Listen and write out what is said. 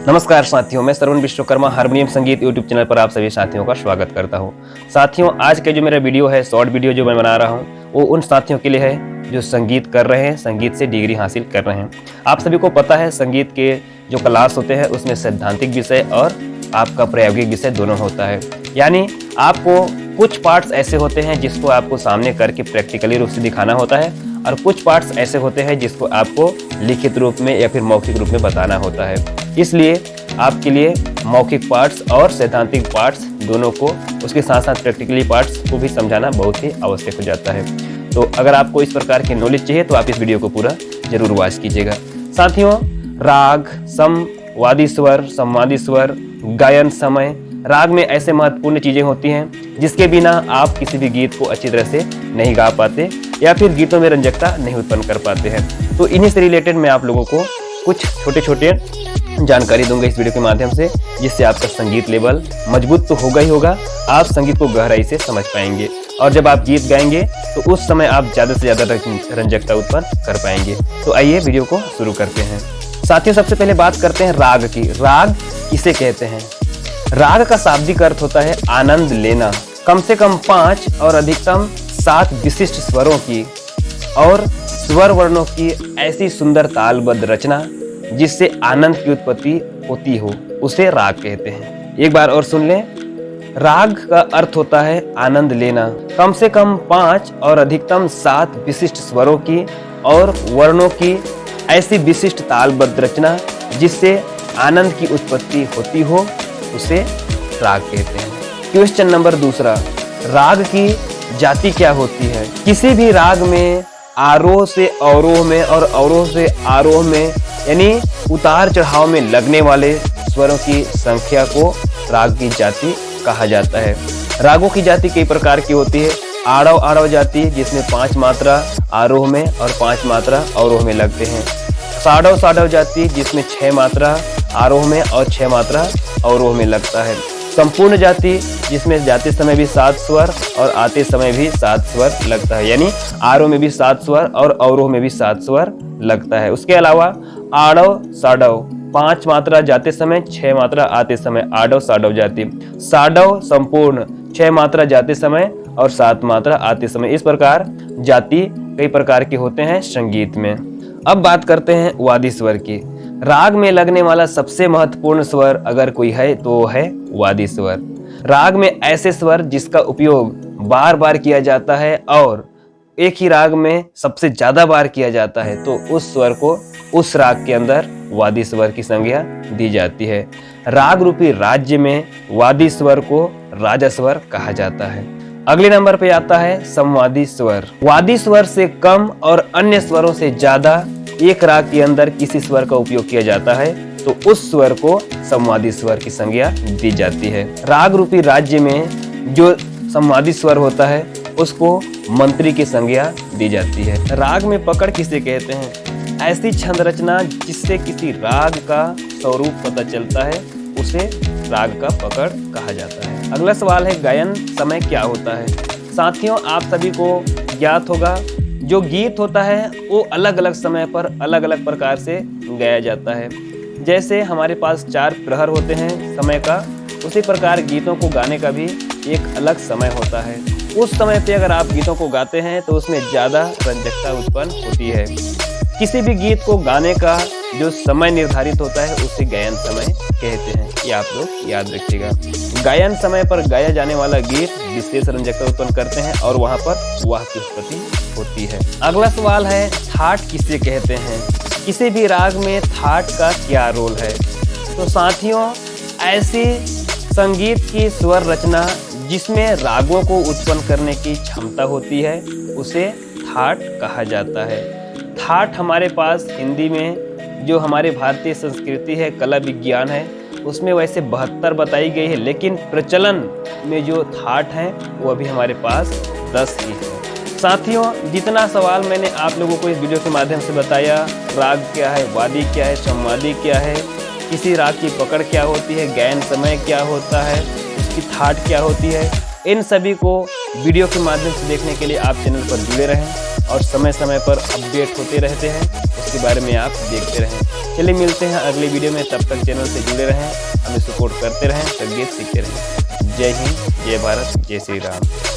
नमस्कार साथियों, मैं श्रवण विश्वकर्मा हारमोनियम संगीत यूट्यूब चैनल पर आप सभी साथियों का स्वागत करता हूं। साथियों, आज का जो मेरा वीडियो है, शॉर्ट वीडियो जो मैं बना रहा हूं, वो उन साथियों के लिए है जो संगीत कर रहे हैं, संगीत से डिग्री हासिल कर रहे हैं। आप सभी को पता है संगीत के जो क्लास होते हैं उसमें सैद्धांतिक विषय और आपका प्रायोगिक विषय दोनों होता है। यानी आपको कुछ पार्ट्स ऐसे होते हैं जिसको आपको सामने करके प्रैक्टिकली रूप से दिखाना होता है और कुछ पार्ट्स ऐसे होते हैं जिसको आपको लिखित रूप में या फिर मौखिक रूप में बताना होता है। इसलिए आपके लिए मौखिक पार्ट्स और सैद्धांतिक पार्ट्स दोनों को, उसके साथ साथ प्रैक्टिकली पार्ट्स को भी समझाना बहुत ही आवश्यक हो जाता है। तो अगर आपको इस प्रकार की नॉलेज चाहिए तो आप इस वीडियो को पूरा जरूर वॉच कीजिएगा। साथियों, राग, सम, वादी स्वर, संवादी स्वर, गायन समय, राग में ऐसे महत्वपूर्ण चीजें होती हैं जिसके बिना आप किसी भी गीत को अच्छी तरह से नहीं गा पाते या फिर गीतों में रंजकता नहीं उत्पन्न कर पाते हैं। तो इन्हीं से रिलेटेड मैं आप लोगों को कुछ छोटे छोटे जानकारी दूंगा इस वीडियो के माध्यम से, जिससे आपका संगीत लेवल मजबूत तो होगा ही होगा, आप संगीत को गहराई से समझ पाएंगे और जब आप गीत गाएंगे तो उस समय आप ज्यादा से ज्यादा रंजकता उत्पन्न कर पाएंगे। तो आइए वीडियो को शुरू करते हैं। साथियों, सबसे पहले बात करते हैं राग की। राग किसे कहते हैं? राग का शाब्दिक अर्थ होता है आनंद लेना। कम से कम 5 और अधिकतम 7 विशिष्ट स्वरों की और स्वर वर्णों की ऐसी सुंदर तालबद्ध रचना जिससे आनंद की उत्पत्ति होती हो, उसे राग कहते हैं। एक बार और सुन लें। राग का अर्थ होता है आनंद लेना। कम से कम 5 और अधिकतम 7 विशिष्ट स्वरों की और वर्णों की ऐसी विशिष्ट तालबद्ध रचना जिससे आनंद की उत्पत्ति होती हो, उसे राग कहते हैं। क्वेश्चन नंबर 2, राग की जाति क्या होती है? किसी भी राग में आरोह से अवरोह में और अवरोह से आरोह में यानी उतार चढ़ाव में लगने वाले स्वरों की संख्या को राग की जाति कहा जाता है। रागों की जाति कई प्रकार की होती है। आड़व आड़व जाति जिसमें 5 मात्रा आरोह में और 5 मात्रा अवरोह में लगते हैं। साडव साडव जाति जिसमें 6 मात्रा आरोह में और 6 मात्रा अवरोह में लगता है। संपूर्ण जाति जिसमें जाते समय भी 7 स्वर और आते समय भी 7 स्वर लगता है, यानी आरोह में भी 7 स्वर और अवरोह में भी 7 स्वर लगता है। उसके अलावा आड़व साडव 5 मात्रा जाते समय, 6 मात्रा आते समय, आडव साडव जाति। साडव संपूर्ण 6 मात्रा जाते समय और 7 मात्रा आते समय। इस प्रकार जाति कई प्रकार के होते हैं संगीत में। अब बात करते हैं वादी स्वर की। राग में लगने वाला सबसे महत्वपूर्ण स्वर अगर कोई है तो वो है वादी स्वर। राग में ऐसे स्वर जिसका उपयोग बार बार किया जाता है और एक ही राग में सबसे ज्यादा बार किया जाता है, तो उस स्वर को उस राग के अंदर वादी स्वर की संज्ञा दी जाती है। राग रूपी राज्य में वादी स्वर को राजा स्वर कहा जाता है। अगले नंबर पे आता है संवादी स्वर। वादी स्वर से कम और अन्य स्वरों से ज्यादा एक राग के अंदर किसी स्वर का उपयोग किया जाता है तो उस स्वर को संवादी स्वर की संज्ञा दी जाती है। राग रूपी राज्य में जो संवादी स्वर होता है उसको मंत्री की संज्ञा दी जाती है। राग में पकड़ किसे कहते हैं? ऐसी छंद रचना जिससे किसी राग का स्वरूप पता चलता है, उसे राग का पकड़ कहा जाता है। अगला सवाल है गायन समय क्या होता है? साथियों, आप सभी को ज्ञात होगा जो गीत होता है वो अलग अलग समय पर अलग अलग प्रकार से गाया जाता है। जैसे हमारे पास 4 प्रहर होते हैं समय का, उसी प्रकार गीतों को गाने का भी एक अलग समय होता है। उस समय पे अगर आप गीतों को गाते हैं तो उसमें ज्यादा रंजकता उत्पन्न होती है। किसी भी गीत को गाने का जो समय निर्धारित होता है उसे गायन समय कहते हैं, ये आप लोग याद रखिएगा। गायन समय पर गाया जाने वाला गीत विशेष रंजकता उत्पन्न करते हैं और वहां पर वाह की उत्पत्ति होती है। अगला सवाल है थाट किसे कहते हैं? किसी भी राग में थाट का क्या रोल है? तो साथियों, ऐसी संगीत की स्वर रचना जिसमें रागों को उत्पन्न करने की क्षमता होती है उसे थाट कहा जाता है। थाट हमारे पास हिंदी में जो हमारे भारतीय संस्कृति है, कला विज्ञान है, उसमें वैसे 72 बताई गई है, लेकिन प्रचलन में जो थाट है वो अभी हमारे पास 10 ही है। साथियों, जितना सवाल मैंने आप लोगों को इस वीडियो के माध्यम से बताया, राग क्या है, वादी क्या है, संवादी क्या है, किसी राग की पकड़ क्या होती है, गायन समय क्या होता है, उसकी थाट क्या होती है, इन सभी को वीडियो के माध्यम से देखने के लिए आप चैनल पर जुड़े रहें और समय समय पर अपडेट होते रहते हैं, उसके बारे में आप देखते रहें। चलिए मिलते हैं अगले वीडियो में, तब तक चैनल से जुड़े रहें, हमें सपोर्ट करते रहें, संगीत सीखते रहें। जय हिंद, जय भारत, जय श्री राम।